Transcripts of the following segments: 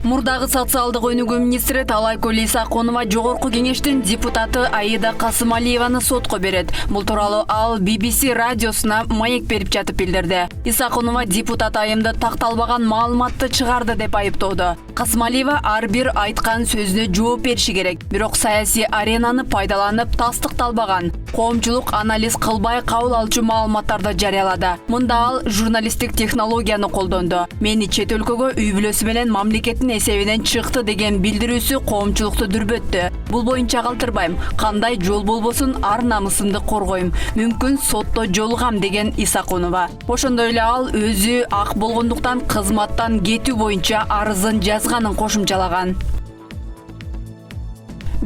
Мурдагы социалдык өнүгүү министри Талайкөл Исаконова жогорку кеңештин депутаты Аида Касымалиеваны сотко берет. Бул тууралуу ал BBC радиосуна маек берип жатып билдирди. Исаконова депутат айымды такталбаган маалыматты чыгарды деп айыптоодо. Касымалиева ар бир айткан сөзүнө жооп бериши керек. Бирок саясий аренаны пайдаланып тастыкталбаган, коомчулук анализ кылбай кабыл алчу маалыматтарды жарыялады. Мында ал журналисттик технологияны колдонду. Мени чет өлкөгө үй бүлөсү менен мамлекеттин эсебинен чыкты деген билдирүүсү коомчулукту дүрбөттү. Бул боюнча калтырбайм. Кандай жол болбосун ар намысымды коргойм. Мүмкүн сотто жолугам деген Исаконова. Ошондой эле ал өзү ак болгондуктан кызматтан кетүү боюнча арызын жазганын кошумчалаган.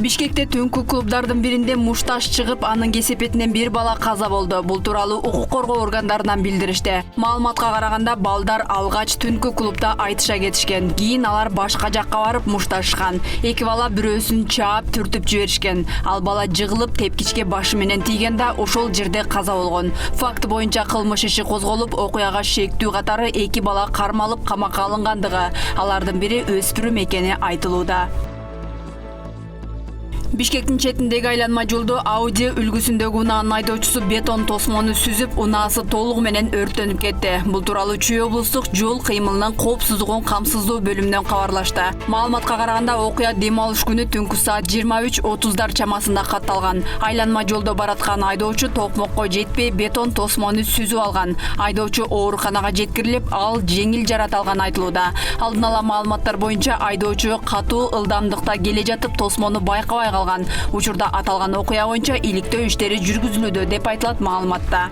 Бишкекте түнкү клубдардын биринде мушташ чыгып, анын кесепетинен бир бала каза болду. Бул тууралуу укук коргоо органдарынан билдиришти. Маалыматка караганда балдар алгач түнкү клубда айтыша кетишкен. Кийин алар башка жакка барып мушташкан. Эки бала бирөөсүн чаап түртүп жиберишкен. Ал бала жыгылып тепкичке башы менен тийген да ошол жерде каза болгон. Факт боюнча кылмыш иши козголуп, окуяга шектүү катары эки бала кармалып камакка алынгандыгы, алардын бири өспүрүм экени айтылууда. Бишкектин четиндеги айланма жолдо Audi үлгүсүндөгү унаанын айдоочусу бетон тосмону сүзүп, унаасы толугу менен өрттөнүп кетти. Бул тууралуу Чүй облустук жол кыймылынын коопсуздугун камсыздоо бөлүмүнөн кабарлашты. Маалыматка караганда окуя дем алыш күнү түнкү саат 23:30 чамасында катталган. Айланма жолдо бараткан айдоочу токмокко жетпей бетон тосмону сүзүп алган. Айдоочу ооруканага жеткирилип, ал жеңил жарат алган айтылууда. Алдын ала маалыматтар боюнча айдоочу катуу ылдамдыкта келе жатып тосмону байкабай калган. Учурда аталган окуя боюнча иликтөө иштери жүргүзүлүүдө деп айтылат маалыматта.